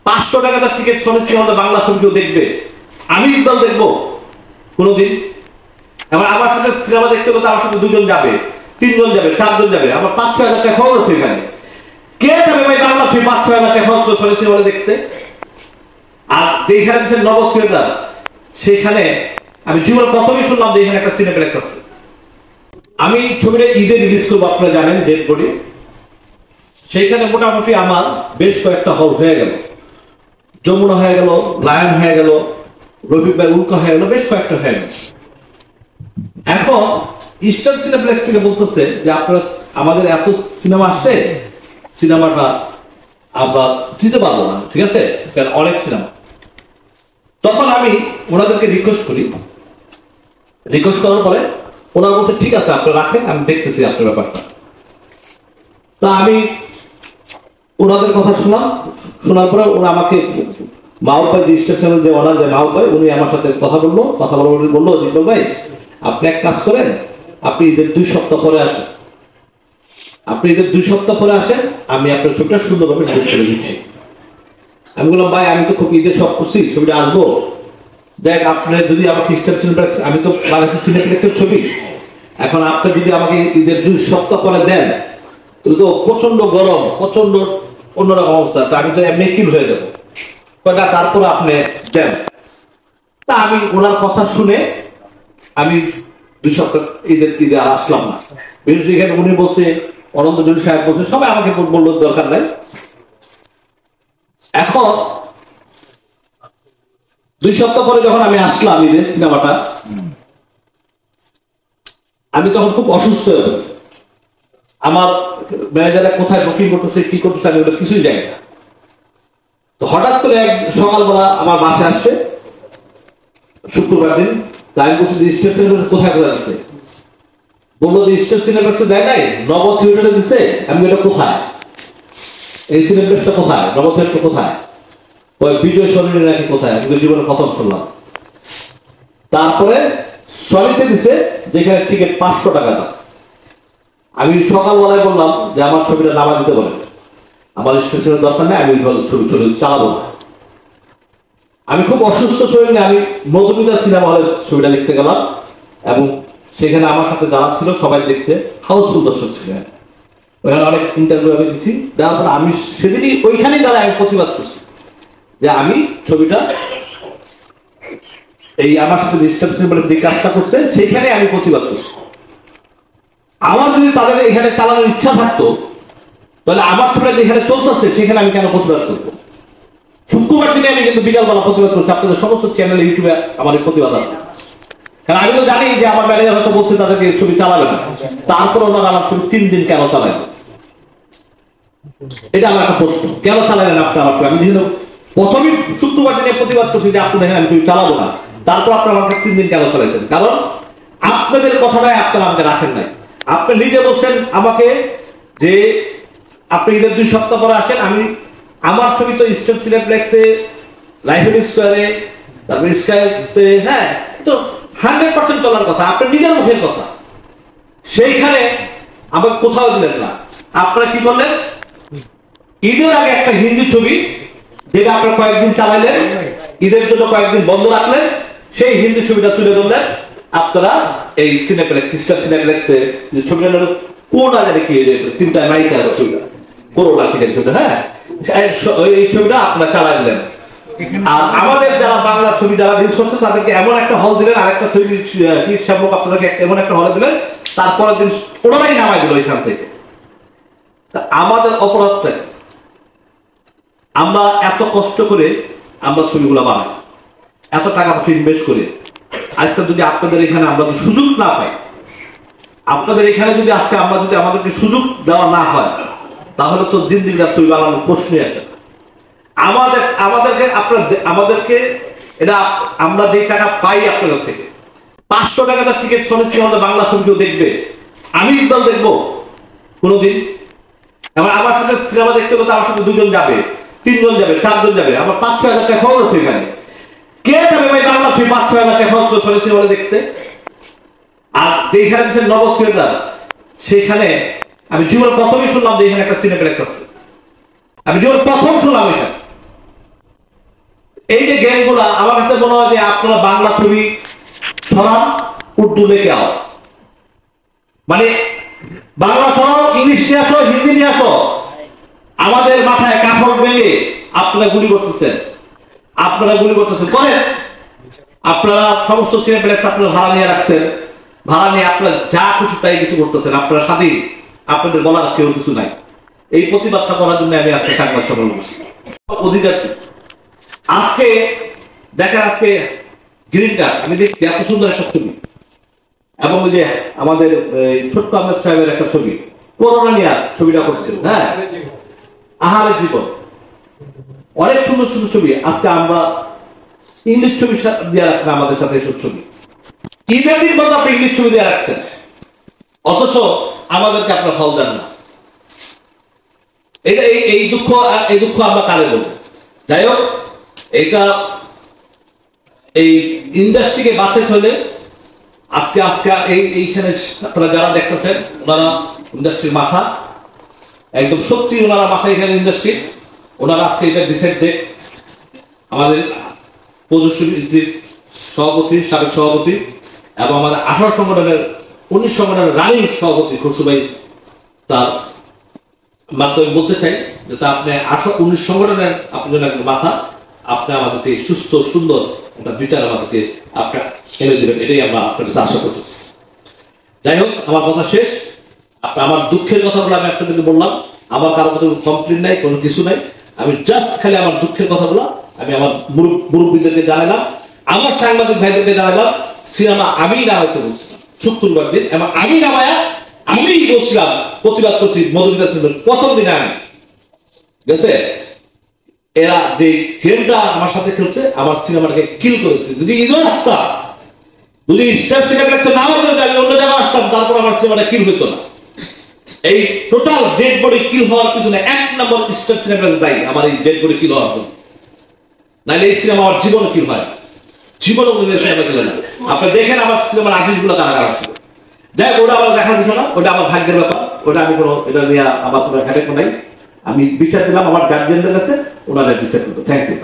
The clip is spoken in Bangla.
500 টাকা টিকিট শনি সিনেমা বাংলা ছবি কেউ দেখবে? আমি ইকবাল দেখবো কোনোদিন? আমার সাথে সিনেমা দেখতে গেলে আমার সাথে 2 জন যাবে, 3 জন যাবে, 4 জন যাবে, আমার 5-6 হাজার টাকা খরচ আছে এখানে। কে যাবে ভাই বাংলা ছবি 5-6 হাজার টাকা খরচ করে শনি সিনেমা দেখতে? আর যেখানে দিচ্ছেন নগদ থিয়েটার, সেখানে আমি জীবন প্রথমে শুনলাম যে এখানে একটা সিনেপ্লেক্স আছে। আমি ছবিটা ঈদে রিলিজ করবো, আপনারা জানেন, ডেট বডি। সেইখানে মোটামুটি আমার বেশ কয়েকটা হল হয়ে গেল, যমুনা হয়ে গেল, লায়ন হয়ে গেল, রফিক ভাই উল্কা হয়ে গেল, বেশ কয়েকটা হয়ে গেল। এখন ইস্টার্ন সিনেপ্লেক্স থেকে বলতেছে যে আপনারা আমাদের এত সিনেমা আসছে, সিনেমাটা আমরা দিতে পারবো না, ঠিক আছে, কারণ অনেক সিনেমা। তখন আমি ওনাদেরকে রিকোয়েস্ট করি, রিকোয়েস্ট করার পরে ওনারা বলছে ঠিক আছে আপনারা রাখেন, আমি দেখতেছি আপনার ব্যাপারটা। তা আমি ওনাদের কথা শুনলাম, শোনার পরে ওরা আমাকে মাহবুব ভাই স্টেশনের যে ওনার যে মাহবুব ভাই, উনি আমার সাথে কথা বললো বললো জিকবল ভাই আপনি এক কাজ করেন, আপনি ঈদের 2 সপ্তাহ পরে আসেন, আপনি ঈদের 2 সপ্তাহ পরে আসেন, আমি আপনার ছবিটা সুন্দরভাবে শেষ করে দিচ্ছি। আমি বললাম ভাই আমি তো খুব ঈদের শখ করছি, ছবিটা আসবো, দেখ আপনি যদি আমাকে ইস্টার্ন সিনেপ্লেক্স, আমি তো বাংলাদেশের সিনেপ্লেক্সের ছবি, এখন আপনি যদি আমাকে ঈদের 2 সপ্তাহ পরে দেন তো প্রচন্ড গরম, প্রচন্ড অন্যরকম অবস্থা, তা আমি তো এমনি কিল হয়ে যাবো, কয়টা তারপরে আপনি দেন। তা আমি ওনার কথা শুনে আমি 2 সপ্তাহ ঈদে আর আসলাম না। বিশেষ এখানে উনি বলছে, অনন্ত জলি সাহেব বলছে, সবাই আমাকে বললো দরকার নাই। এখন 2 সপ্তাহ পরে যখন আমি আসলাম ঈদের সিনেমাটা, আমি তখন খুব অসুস্থ হয়ে পড়ি। আমার ম্যানেজাররা কোথায় বুকিং করতেছে, কি করতেছে, আমি ওটা কিছুই জানি না। তো হঠাৎ করে এক সকালবেলা আমার বাসায় আসছে, শুক্রবার দিন। তাই বলছি যে স্টেট সিনেপ্লেক্স কোথায় কোথায় আসছে, বললো যে স্টেট সিনেপ্লেক্সে দেয় নাই, নগদ থিয়েটারে দিচ্ছে। আমি এটা কোথায়, এই সিনেপ্লেক্সটা কোথায়, নগদ থিয়েটার কোথায়, ওই বিজয় সরণি নাকি কোথায়, আমি জীবনে প্রথম শুনলাম। তারপরে সরিতে দিছে যেখানে টিকিট 500 টাকা দাম। আমি সকালবেলায় বললাম যে আমার ছবিটা নামা দিতে বলেন, আমার স্টেশনের দরকার নেই, আমি ছবি চালাবো না। আমি খুব অসুস্থ শরীর নিয়ে আমি মধুমিতা সিনেমা হলে ছবিটা দেখতে গেলাম, এবং সেখানে আমার সাথে যারা ছিল সবাই দেখছে, হাউসফুল দর্শক ছিলেন। ওইখানে অনেক ইন্টারভিউ আমি দিচ্ছি, দেওয়ার পর আমি সেদিনই ওইখানেই দাঁড়ায় আমি প্রতিবাদ করছি যে আমি ছবিটা এই আমার সাথে যে কাজটা করছে সেইখানে আমি প্রতিবাদ করছি। আমার যদি তাদের এখানে চালানোর ইচ্ছা থাকতো, তাহলে আমার ছবিটা যেখানে চলতেছে সেখানে আমি কেন প্রতিবাদ করবো? শুক্রবার দিনে আমি কিন্তু বিকালবেলা প্রতিবাদ করছি, আপনাদের সমস্ত চ্যানেল ইউটিউবে আমার এই প্রতিবাদ আছে। কারণ আমি তো জানি যে আমার ম্যানেজার হয়তো বলছে তাদেরকে ছবি চালাবে না, তারপর ওনারা আমার ছবি 3 দিন কেন চালাবে? এটা আমার একটা প্রশ্ন, কেন চালাবেন আপনি আমার ছবি? আমি যেহেতু প্রথমে শুক্রবার দিনে প্রতিবাদ করছি যে আপনি দেখেন আমি ছবি চালাবো না, তারপর আপনারা আমাকে 3 দিন কেন চালাইছেন? কারণ আপনাদের কথাটাই আপনারা আমাকে রাখেন নাই। আপনি নিজে বলছেন আমাকে যে আপনি ঈদের 2 সপ্তাহ পরে আসেন, আমি আমার ছবি তো ইস্টার্ন সিনেপ্লেক্সে, লাইফ স্কোয়ারে, তারপরে স্কাইতে, হ্যাঁ, তো 100% চলার কথা, আপনার নিজের মুখের কথা। সেইখানে আমাকে কোথাও দিলেন না। আপনারা কি করলেন, ঈদের আগে একটা হিন্দি ছবি যেটা আপনারা কয়েকদিন চালাইলেন, ঈদের জন্য কয়েকদিন বন্ধ রাখলেন, সেই হিন্দি ছবিটা তুলে ধরলেন আপনারা এই সিনেপ্লেক্স, ইস্টার্ন সিনেপ্লেক্সে। ছবিটা কোন আগে কি 3টা নায়িকা ছবিটা, করোনা কিনের ছবিটা, হ্যাঁ, এই ছবিটা আপনারা চালাই দিলেন। আর আমাদের যারা বাংলা ছবি যারা রিলিজ করছে তাদেরকে এমন একটা হল দিলেন, আরেকটা ছবি সম্ভব আপনাদেরকে এমন একটা হলে দিলেন, তারপরের দিন ওনারাই নামাই দিল এখান থেকে। আমাদের অপরাধটা, আমরা এত কষ্ট করে আমরা ছবিগুলো বানাই, এত টাকা পয়সা ইনভেস্ট করে, আজকে যদি আপনাদের এখানে আমরা যদি সুযোগ না পাই, আপনাদের এখানে যদি আজকে আমরা যদি আমাদেরকে সুযোগ দেওয়া না হয়, তাহলে তো দিন দিন ছবি বানানোর প্রশ্নই আছে। আমাদেরকে এটা আমরা যে টাকা পাই আপনাদের থেকে, 500 টাকা টিকিট শনি সিনেমা বাংলা ছবি কেউ দেখবে? আমি ইকবাল দেখবো কোনোদিন? আমার সাথে সিনেমা দেখতে গেলে আমার সাথে 2 জন যাবে, 3 জন যাবে, 4 জন যাবে, আমার 5-6 হাজার টাকা খরচ আছে এখানে। কে যাবে ভাই বাংলা ছবি 5-6 হাজার টাকা খরচ করে শনি সিনেমা দেখতে? আর যেখানে দিচ্ছেন নগদ থিয়েটার, সেখানে আমি জীবন প্রথমে শুনলাম যে এখানে একটা সিনেপ্লেক্স আছে। আমি জীবন প্রথম শুনলাম এটা। এই যে গেমগুলা আমার কাছে মনে হয় যে আপনারা বাংলা ছবি সরান, উর্দু লেখে আও, মানে বাংলা সরাও, ইংলিশ নিয়ে আসো, হিন্দি নিয়ে আসো। আমাদের মাথায় কাপড় ভেঙে আপনারা গুলি করতেছেন, করেন। আপনারা সমস্ত সিনেপ্লেক্স আপনারা ভাড়া নিয়ে রাখছেন, ভাড়া নিয়ে আপনারা যা খুশি তাই কিছু করতেছেন, আপনারা স্বাধীন, আপনাদের বলার কেউ কিছু নাই। এই প্রতিবাদটা করার জন্য আমি আজকে সংবাদ সম্মেলন করছি। অধিকার আজকে দেখেন, আজকে গ্রিন কার্ড আমি দেখছি এত সুন্দর একটা ছবি, এবং ওই যে আমাদের ছোট্ট আহমেদ সাহেবের একটা ছবি, করোনা নিয়ে ছবিটা করছিল, হ্যাঁ, আহারে জীবন, অনেক সুন্দর সুন্দর ছবি। আজকে আমরা ইংলিশ ছবি দিয়ে রাখছেন আমাদের সাথে, এসব ছবি ইভেন্টের মতো আপনি ইংলিশ ছবি দিয়ে রাখছেন, অথচ আমাদেরকে আপনার ফল দেন না। এটা এই দুঃখ আমরা কারে বলবো? যাই হোক, এটা এই ইন্ডাস্ট্রিকে বাঁচাতে হলে আজকে এইখানে আপনারা যারা দেখতেছেন, ওনারা ইন্ডাস্ট্রির মাথা, একদম সত্যি ওনারা মাথা এখানে ইন্ডাস্ট্রি, ওনারা আজকে এটা ডিসাইড দেখ। আমাদের প্রযুক্তি সভাপতি, সাবেক সভাপতি, এবং আমাদের 18 সংগঠনের 19 সংগঠনের রানিং সভাপতি খুরশু ভাই, তার মাধ্যমে বলতে চাই যে তা আপনি 19 সংগঠনের আপনি মাথা, আপনি আমাদেরকে সুস্থ সুন্দর একটা বিচার আমাদেরকে আপনার এনে দেবেন, এটাই আমরা আপনার কাছে আশা করতেছি। যাই হোক, আমার কথা শেষ। আমার দুঃখের কথাগুলো আমি আপনাদেরকে বললাম, আমার কারো কথা কমপ্লেন নাই, কোনো কিছু নাই, আমি জাস্ট খালি আমার দুঃখের কথাগুলো আমি আমার মুরব্বীদেরকে জানালাম, আমার সাংবাদিক ভাইদেরকে জানালাম। সিনেমা আমি নামাইতে বলছিলাম শুক্রবার দিন, এবং আমি নামায়া আমি বলছিলাম, প্রতিবাদ করছি মধুমিতা সিনেমার প্রথম দিন। আমি গেছে এরা যে গেমটা আমার সাথে খেলছে, আমার সিনেমাটাকে কিল করেছে। যদি ঈদও আসতাম, যদি স্টেপ সিনেপ্লেক্সে না হতো, আমি অন্য জায়গায় আসতাম, তারপর আমার সিনেমাটা কিল হইতো না। এই টোটাল ডেড বডি কিল হওয়ার পিছনে 1 নম্বর স্টেপ সিনেপ্লেক্স দায়ী, আমার এই ডেড বডি কিল হওয়ার জন্য। নাইলে এই সিনেমা আমার জীবন কিল হয়, জীবনও সিনেমা কিল না। আপনি দেখেন আমার সিনেমার আর্টিস্ট গুলো কারা কারা ছিল। যাই ওটা আমার দেখার বিষয় না, ওটা আমার ভাগ্যের ব্যাপার, ওটা আমি কোনো এটা নিয়ে আমার কোনো হেডেক নাই। আমি বিচার দিলাম আমার গার্জিয়ানদের কাছে, ওনারা বিচার করবো। Thank you.